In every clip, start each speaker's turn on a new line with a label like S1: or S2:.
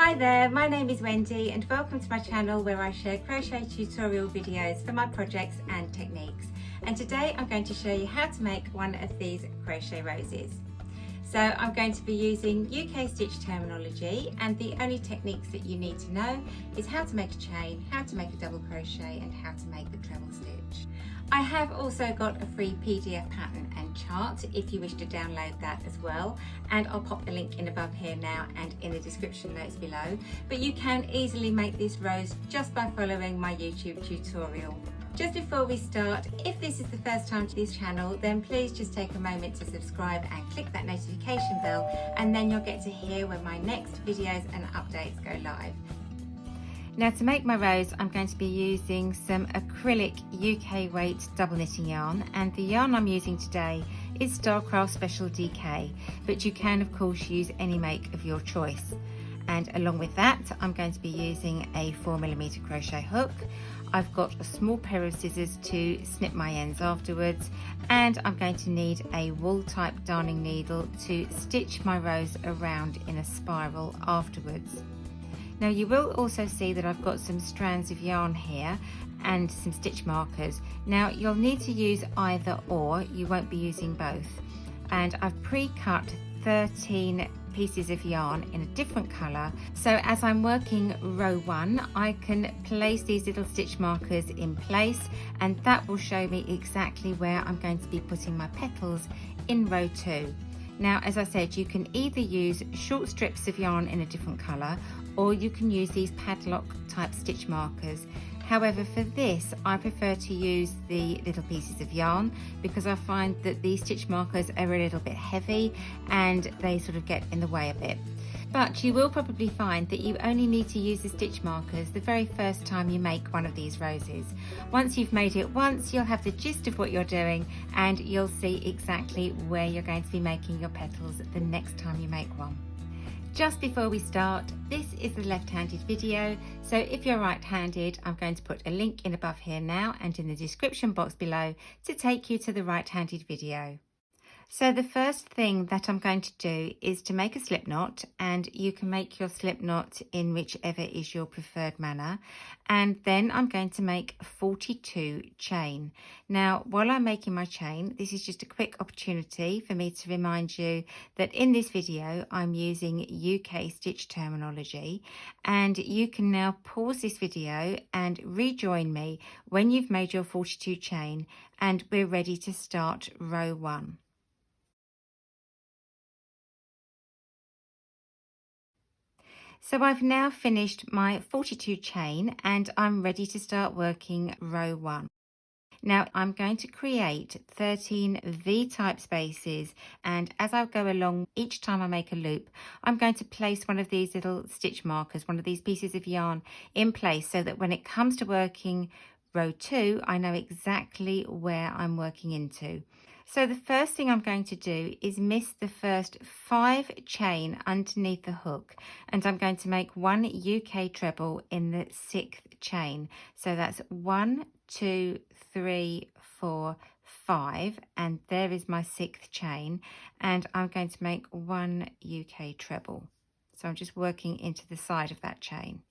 S1: Hi there, my name is Wendy and welcome to my channel where I share crochet tutorial videos for my projects and techniques. And today I'm going to show you how to make one of these crochet roses. So I'm going to be using UK stitch terminology, and the only techniques that you need to know is how to make a chain, how to make a double crochet and how to make the treble stitch. I have also got a free PDF pattern and chart if you wish to download that as well, and I'll pop the link in above here now and in the description notes below. But you can easily make this rose just by following my YouTube tutorial. Just before we start, if this is the first time to this channel, then please just take a moment to subscribe and click that notification bell, and then you'll get to hear when my next videos and updates go live. Now, to make my rose, I'm going to be using some acrylic UK weight double knitting yarn, and the yarn I'm using today is Stylecraft Special DK, but you can of course use any make of your choice. And along with that, I'm going to be using a 4mm crochet hook. I've got a small pair of scissors to snip my ends afterwards, and I'm going to need a wool type darning needle to stitch my rose around in a spiral afterwards. Now, you will also see that I've got some strands of yarn here and some stitch markers. Now, you'll need to use either or, you won't be using both. And I've pre-cut 13 pieces of yarn in a different colour, so as I'm working row 1 I can place these little stitch markers in place, and that will show me exactly where I'm going to be putting my petals in row 2. Now, as I said, you can either use short strips of yarn in a different colour, or you can use these padlock type stitch markers. However, for this I prefer to use the little pieces of yarn because I find that these stitch markers are a little bit heavy and they sort of get in the way a bit. But you will probably find that you only need to use the stitch markers the very first time you make one of these roses. Once you've made it once, you'll have the gist of what you're doing, and you'll see exactly where you're going to be making your petals the next time you make one. Just before we start, this is the left-handed video, so if you're right-handed, I'm going to put a link in above here now and in the description box below to take you to the right-handed video. So the first thing that I'm going to do is to make a slip knot, and you can make your slip knot in whichever is your preferred manner, and then I'm going to make a 42 chain. Now, while I'm making my chain, this is just a quick opportunity for me to remind you that in this video I'm using UK stitch terminology, and you can now pause this video and rejoin me when you've made your 42 chain and we're ready to start row 1. So I've now finished my 42 chain and I'm ready to start working row 1. Now I'm going to create 13 V-type spaces, and as I go along, each time I make a loop, I'm going to place one of these little stitch markers, one of these pieces of yarn in place, so that when it comes to working row 2, I know exactly where I'm working into. So the first thing I'm going to do is miss the first 5 chain underneath the hook, and I'm going to make one UK treble in the 6th chain. So that's 1, 2, 3, 4, 5, and there is my 6th chain, and I'm going to make one UK treble. So I'm just working into the side of that chain.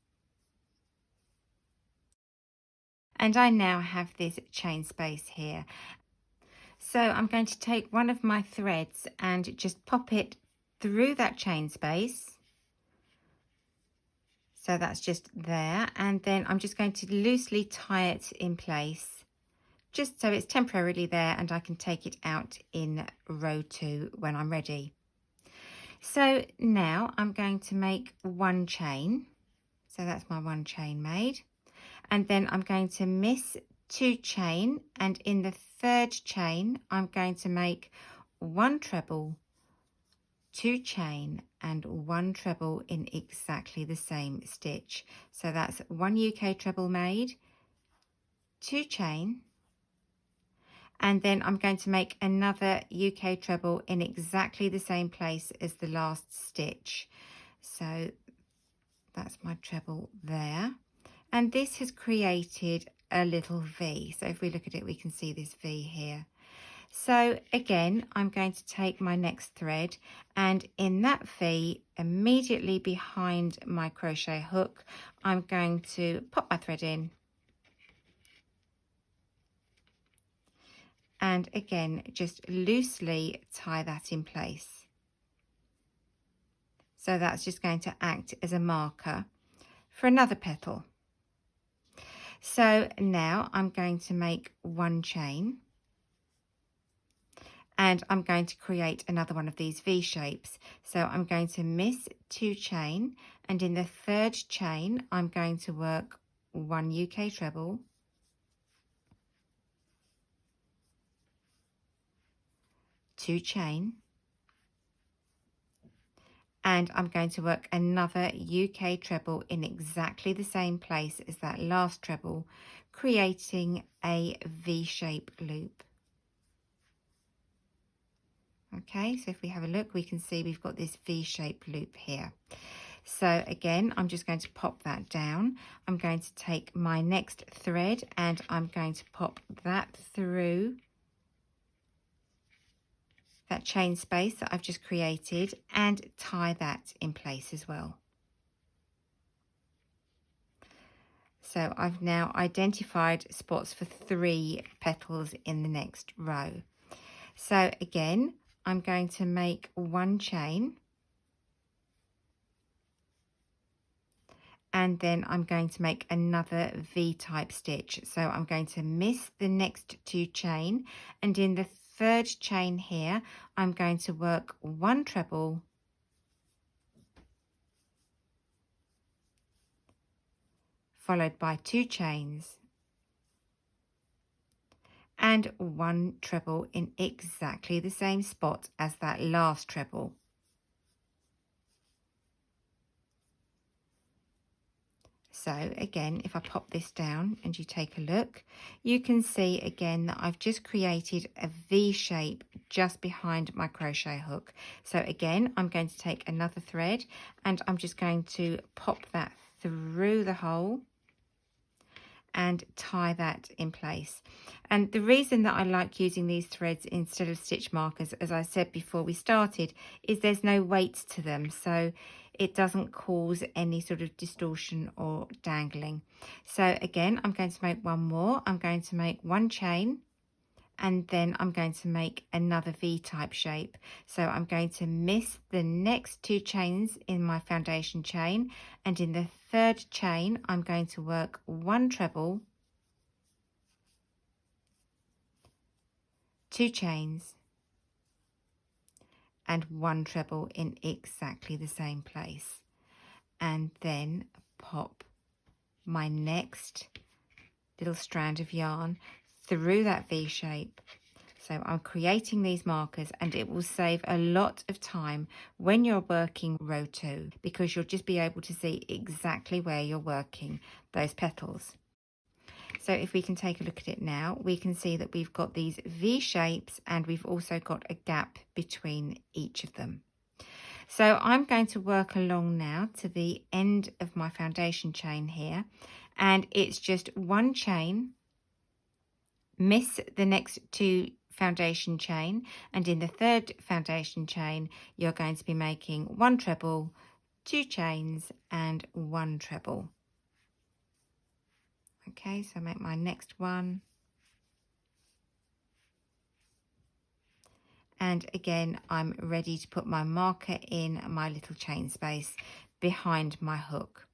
S1: And I now have this chain space here. So I'm going to take one of my threads and just pop it through that chain space. So that's just there, and then I'm just going to loosely tie it in place, just so it's temporarily there and I can take it out in row 2 when I'm ready. So now I'm going to make one chain. So that's my one chain made, and then I'm going to miss 2 chain, and in the 3rd chain I'm going to make one treble, 2 chain and one treble in exactly the same stitch. So that's one UK treble made, 2 chain, and then I'm going to make another UK treble in exactly the same place as the last stitch. So that's my treble there, and this has created a little V. So if we look at it, we can see this V here. So again, I'm going to take my next thread, and in that V, immediately behind my crochet hook, I'm going to pop my thread in. And again, just loosely tie that in place. So that's just going to act as a marker for another petal. So now I'm going to make one chain, and I'm going to create another one of these V shapes. So I'm going to miss 2 chain, and in the third chain I'm going to work 1 UK treble, 2 chain, and I'm going to work another UK treble in exactly the same place as that last treble, creating a V-shape loop. Okay, so if we have a look, we can see we've got this V-shaped loop here. So again, I'm just going to pop that down. I'm going to take my next thread and I'm going to pop that through that chain space that I've just created and tie that in place as well. So I've now identified spots for 3 petals in the next row. So again, I'm going to make 1 chain, and then I'm going to make another V-type stitch. So I'm going to miss the next 2 chain, and in the third chain here, I'm going to work 1 treble, followed by 2 chains, and 1 treble in exactly the same spot as that last treble. So again, if I pop this down and you take a look, you can see again that I've just created a V shape just behind my crochet hook. So again, I'm going to take another thread and I'm just going to pop that through the hole and tie that in place. And the reason that I like using these threads instead of stitch markers, as I said before we started, is there's no weight to them, so it doesn't cause any sort of distortion or dangling. So again, I'm going to make one more. I'm going to make 1 chain, and then I'm going to make another V-type shape. So I'm going to miss the next 2 chains in my foundation chain, and in the third chain I'm going to work 1 treble, 2 chains, and 1 treble in exactly the same place, and then pop my next little strand of yarn through that V shape. So I'm creating these markers, and it will save a lot of time when you're working row 2, because you'll just be able to see exactly where you're working those petals. So if we can take a look at it now, we can see that we've got these V shapes and we've also got a gap between each of them. So I'm going to work along now to the end of my foundation chain here, and it's just 1 chain, miss the next 2 foundation chain, and in the third foundation chain you're going to be making 1 treble, 2 chains, and 1 treble. Okay, so make my next one, and again I'm ready to put my marker in my little chain space behind my hook.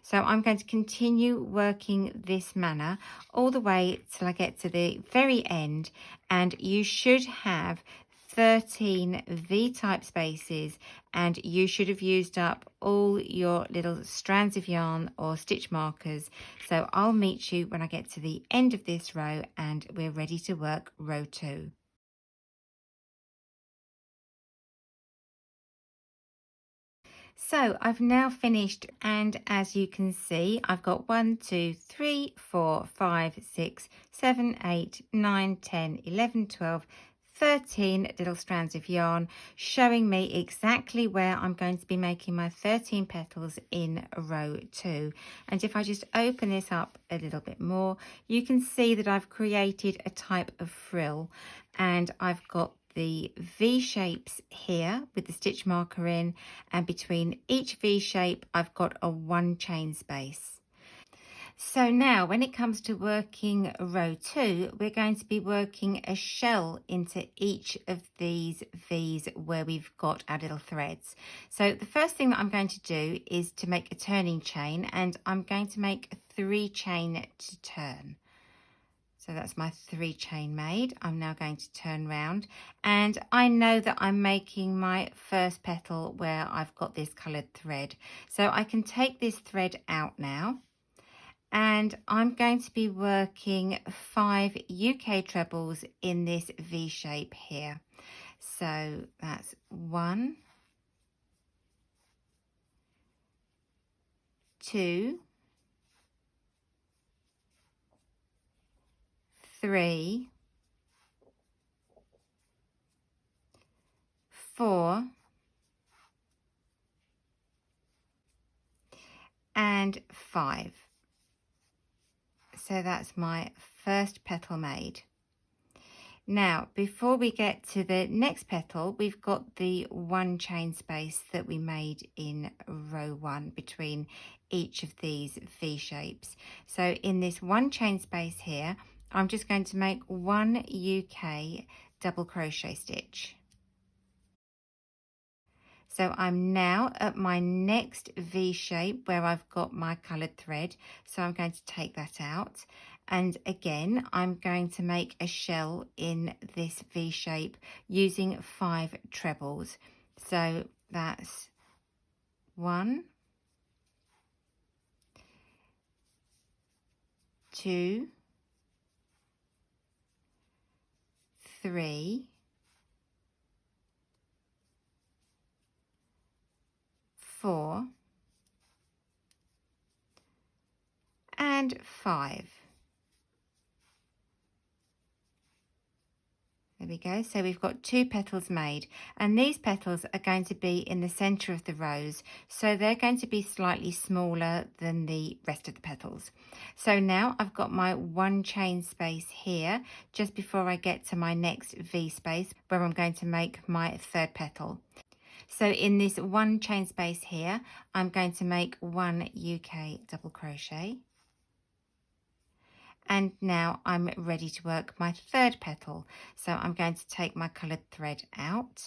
S1: So I'm going to continue working this manner all the way till I get to the very end, and you should have 13 V-type spaces, and you should have used up all your little strands of yarn or stitch markers. So I'll meet you when I get to the end of this row and we're ready to work row 2. So I've now finished, and as you can see, I've got 1, 2, 3, 4, 5, 6, 7, 8, 9, 10, 11, 12, 13 little strands of yarn, showing me exactly where I'm going to be making my 13 petals in row 2. And if I just open this up a little bit more, you can see that I've created a type of frill, and I've got the V shapes here with the stitch marker in, and between each V shape I've got a 1 chain space. So now when it comes to working row 2, we're going to be working a shell into each of these V's where we've got our little threads. So the first thing that I'm going to do is to make a turning chain, and I'm going to make a 3 chain to turn. So that's my 3 chain made. I'm now going to turn round, and I know that I'm making my first petal where I've got this coloured thread. So I can take this thread out now, and I'm going to be working 5 UK trebles in this V shape here. So that's 1, 2, 3, 4, and 5. So that's my first petal made. Now, before we get to the next petal, we've got the 1 chain space that we made in row 1 between each of these V shapes. So in this 1 chain space here, I'm just going to make 1 UK double crochet stitch. So I'm now at my next V shape where I've got my coloured thread. So I'm going to take that out. And again, I'm going to make a shell in this V shape using 5 trebles. So that's 1, 2, 3, 4, and 5. There we go. So we've got 2 petals made, and these petals are going to be in the center of the rows, so they're going to be slightly smaller than the rest of the petals. So now I've got my 1 chain space here just before I get to my next V space where I'm going to make my 3rd petal. So in this 1 chain space here, I'm going to make 1 UK double crochet. And now I'm ready to work my 3rd petal. So I'm going to take my coloured thread out.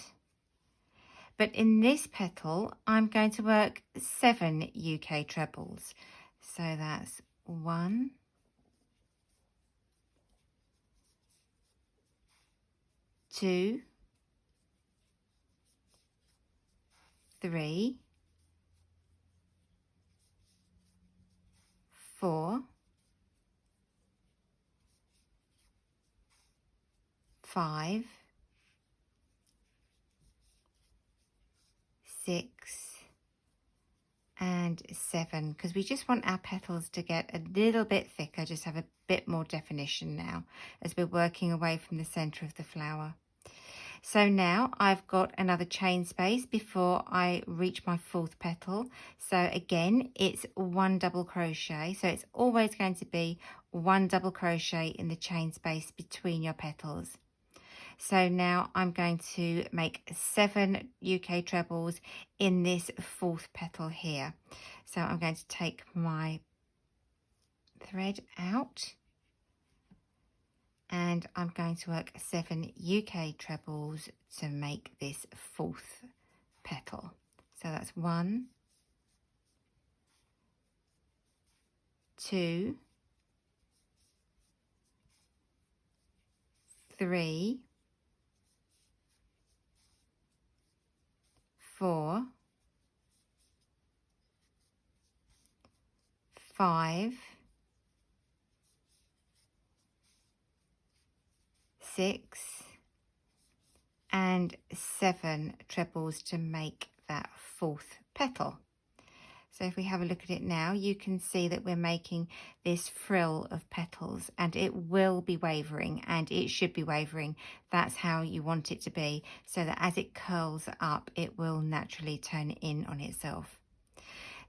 S1: But in this petal, I'm going to work 7 UK trebles. So that's 1, 2, 3, 4, 5, 6, and 7, because we just want our petals to get a little bit thicker, just have a bit more definition now as we're working away from the center of the flower. So now I've got another chain space before I reach my 4th petal. So again, it's 1 double crochet. So it's always going to be 1 double crochet in the chain space between your petals. So now I'm going to make 7 UK trebles in this 4th petal here. So I'm going to take my thread out, and I'm going to work 7 UK trebles to make this 4th petal. So that's 1, 2, 3, 4, 5, 6, and 7 trebles to make that 4th petal. So if we have a look at it now, you can see that we're making this frill of petals, and it will be wavering, and it should be wavering. That's how you want it to be, so that as it curls up, it will naturally turn in on itself.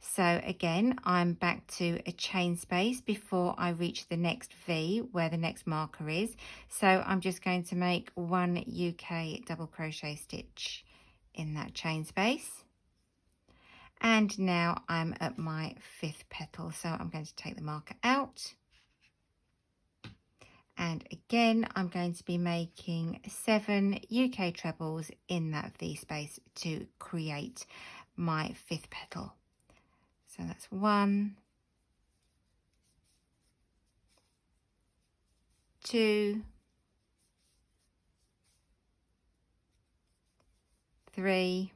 S1: So again, I'm back to a chain space before I reach the next V where the next marker is. So I'm just going to make 1 UK double crochet stitch in that chain space. And now I'm at my 5th petal, so I'm going to take the marker out. And again, I'm going to be making 7 UK trebles in that V space to create my 5th petal. So that's 1, 2, 3,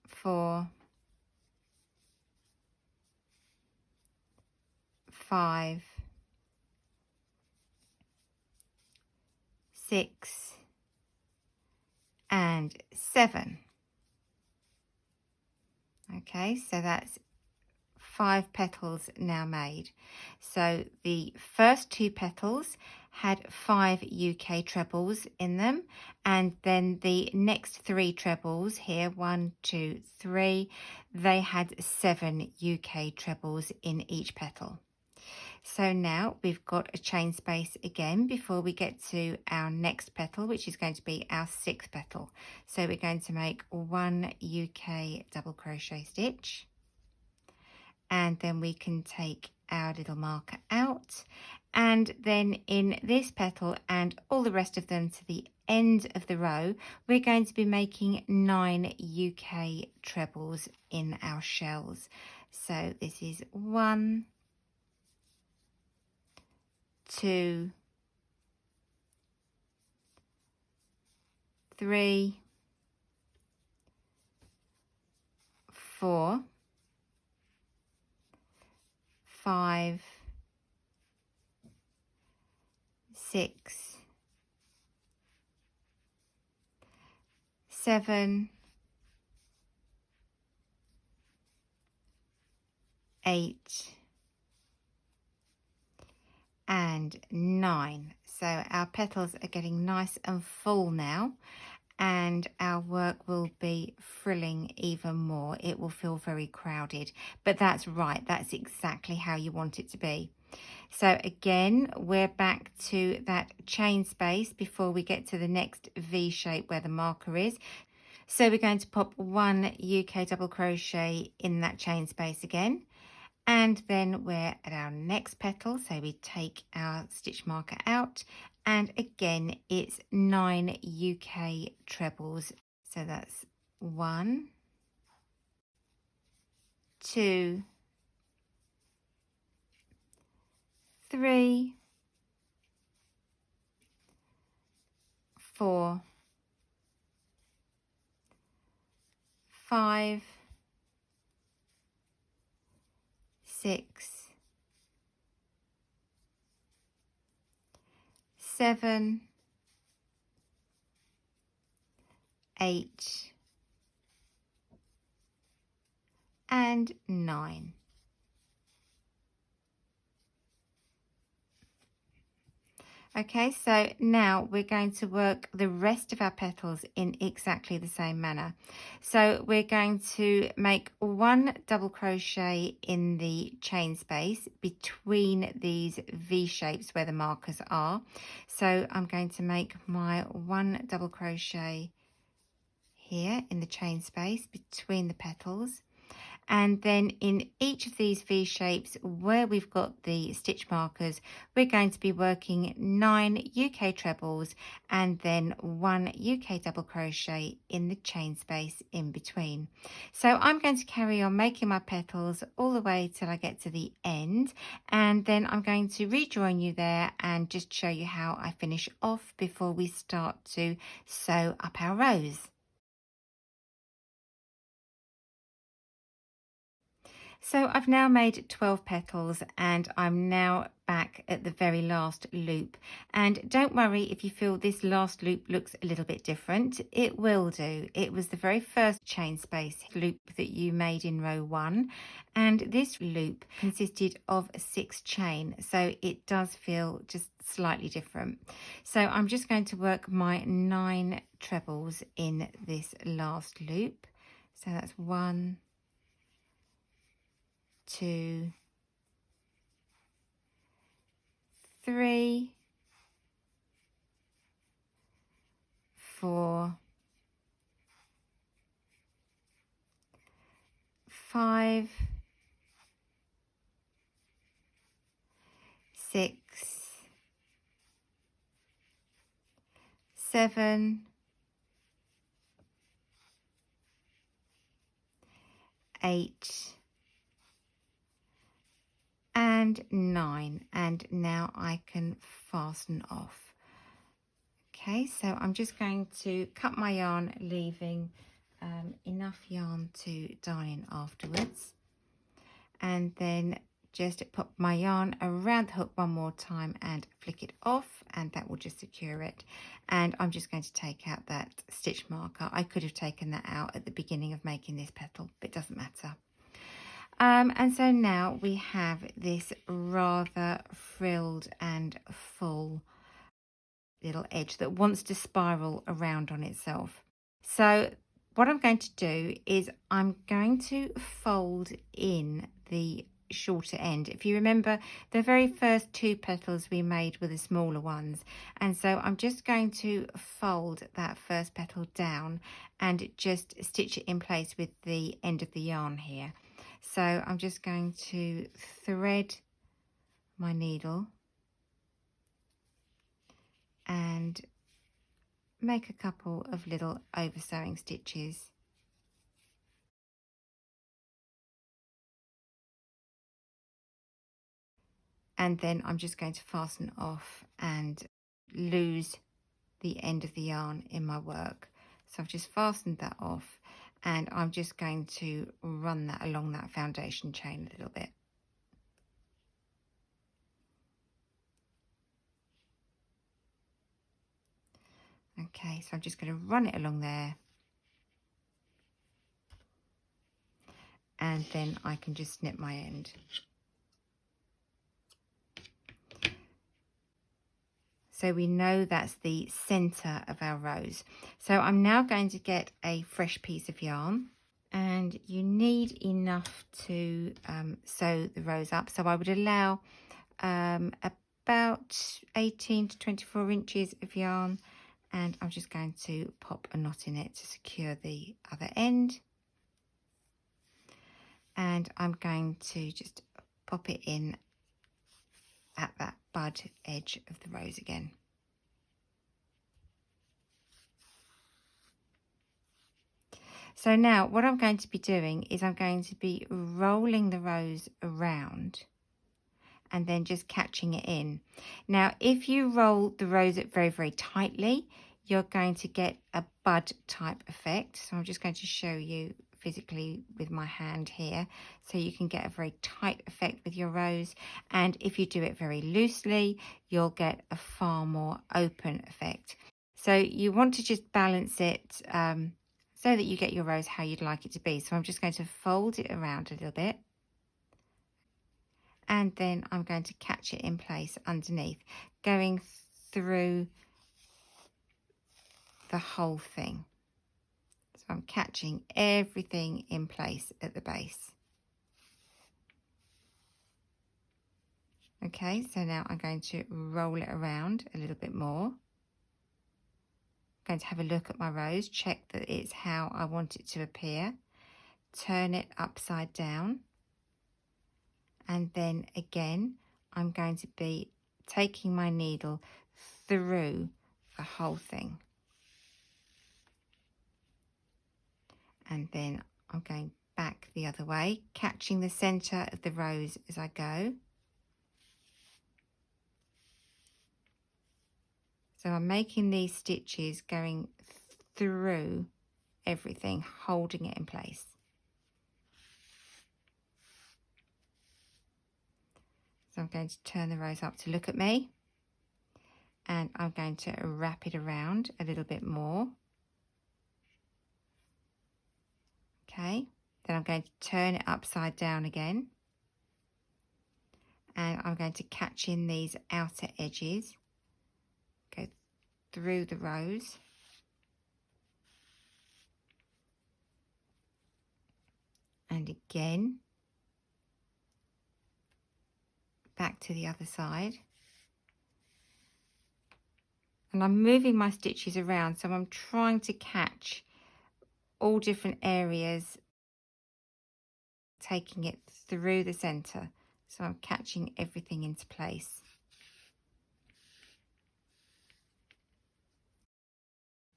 S1: 4, 5, 6, and 7. Okay, so that's 5 petals now made. So the first 2 petals had 5 UK trebles in them, and then the next 3 trebles here, 1, 2, 3, they had 7 UK trebles in each petal. So now we've got a chain space again before we get to our next petal, which is going to be our 6th petal. So we're going to make 1 UK double crochet stitch, and then we can take our little marker out, and then in this petal and all the rest of them to the end of the row, we're going to be making 9 UK trebles in our shells. So this is 1, 2, 3, 4, 5, 6, 7, 8, and 9. So our petals are getting nice and full now, and our work will be frilling even more. It will feel very crowded, but that's right, that's exactly how you want it to be. So again, we're back to that chain space before we get to the next V shape where the marker is. So we're going to pop 1 UK double crochet in that chain space again, and then we're at our next petal, so we take our stitch marker out, and again it's 9 UK trebles. So that's 1, 2, 3, 4, 5, 6, 7, 8, and 9. Okay, so now we're going to work the rest of our petals in exactly the same manner. So we're going to make 1 double crochet in the chain space between these V shapes where the markers are. So I'm going to make my 1 double crochet here in the chain space between the petals. And then in each of these V shapes where we've got the stitch markers, we're going to be working 9 UK trebles and then 1 UK double crochet in the chain space in between. So I'm going to carry on making my petals all the way till I get to the end, and then I'm going to rejoin you there and just show you how I finish off before we start to sew up our rows. So I've now made 12 petals and I'm now back at the very last loop. And don't worry if you feel this last loop looks a little bit different. It will do. It was the very first chain space loop that you made in row 1. And this loop consisted of 6 chain. So it does feel just slightly different. So I'm just going to work my 9 trebles in this last loop. So that's 1, 2, 3, 4, 5, 6, 7, 8, and 9. And now I can fasten off. Okay, so I'm just going to cut my yarn, leaving enough yarn to darn in afterwards, and then just pop my yarn around the hook one more time and flick it off, and that will just secure it. And I'm just going to take out that stitch marker. I could have taken that out at the beginning of making this petal, but it doesn't matter. And so now we have this rather frilled and full little edge that wants to spiral around on itself. So what I'm going to do is I'm going to fold in the shorter end. If you remember, the very first 2 petals we made were the smaller ones, and so I'm just going to fold that first petal down and just stitch it in place with the end of the yarn here. So I'm just going to thread my needle and make a couple of little over sewing stitches. And then I'm just going to fasten off and lose the end of the yarn in my work. So I've just fastened that off, and I'm just going to run that along that foundation chain a little bit. Okay, so I'm just going to run it along there, and then I can just snip my end. So we know that's the center of our rose. So I'm now going to get a fresh piece of yarn, and you need enough to sew the rose up. So I would allow about 18 to 24 inches of yarn, and I'm just going to pop a knot in it to secure the other end. And I'm going to just pop it in at that bud edge of the rose again. So now what I'm going to be doing is I'm going to be rolling the rose around and then just catching it in. Now, if you roll the rose very, very tightly, you're going to get a bud type effect. So I'm just going to show you physically with my hand here, so you can get a very tight effect with your rose. And if you do it very loosely, you'll get a far more open effect. So you want to just balance it so that you get your rose how you'd like it to be. So I'm just going to fold it around a little bit, and then I'm going to catch it in place underneath, going through the whole thing. So I'm catching everything in place at the base. Okay, so now I'm going to roll it around a little bit more. I'm going to have a look at my rose, check that it's how I want it to appear, turn it upside down, and then again I'm going to be taking my needle through the whole thing. And then I'm going back the other way, catching the center of the rose as I go. So I'm making these stitches going through everything, holding it in place. So I'm going to turn the rose up to look at me, and I'm going to wrap it around a little bit more. Okay, then I'm going to turn it upside down again, and I'm going to catch in these outer edges, go through the rose, and again back to the other side. And I'm moving my stitches around, so I'm trying to catch all different areas, taking it through the center. So I'm catching everything into place.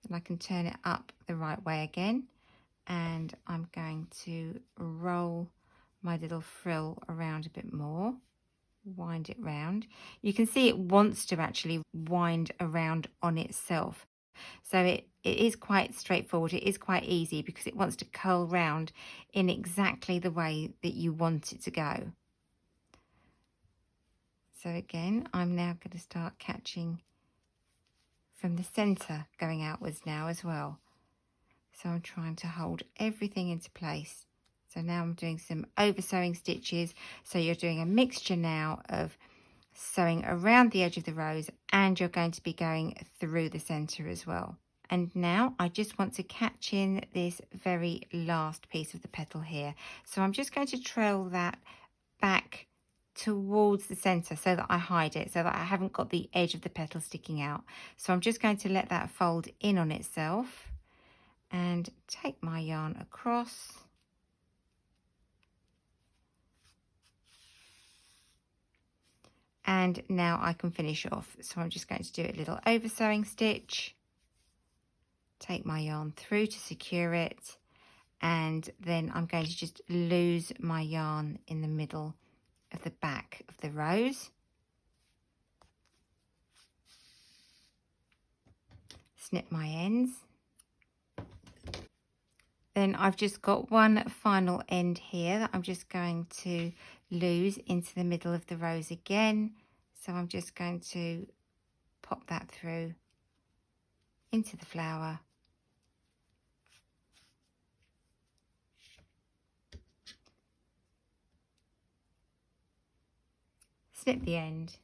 S1: And I can turn it up the right way again, and I'm going to roll my little frill around a bit more, wind it round. You can see it wants to actually wind around on itself. So it is quite straightforward. It is quite easy because it wants to curl round in exactly the way that you want it to go. So again, I'm now going to start catching from the center going outwards now as well. So I'm trying to hold everything into place. So now I'm doing some over sewing stitches. So you're doing a mixture now of sewing around the edge of the rose, and you're going to be going through the center as well. And now I just want to catch in this very last piece of the petal here. So I'm just going to trail that back towards the center so that I hide it, so that I haven't got the edge of the petal sticking out. So I'm just going to let that fold in on itself and take my yarn across. And now I can finish off. So I'm just going to do a little over sewing stitch, take my yarn through to secure it, and then I'm going to just lose my yarn in the middle of the back of the rose. Snip my ends. Then I've just got one final end here that I'm just going to lose into the middle of the rose again. So I'm just going to pop that through into the flower. Snip the end.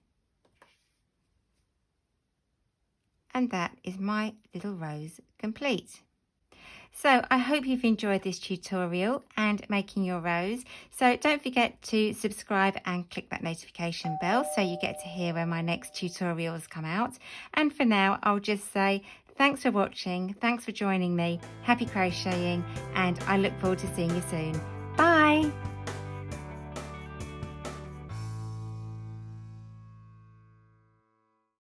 S1: And that is my little rose complete. So I hope you've enjoyed this tutorial and making your rose. So don't forget to subscribe and click that notification bell so you get to hear when my next tutorials come out. And for now, I'll just say thanks for watching, thanks for joining me, happy crocheting, and I look forward to seeing you soon. Bye!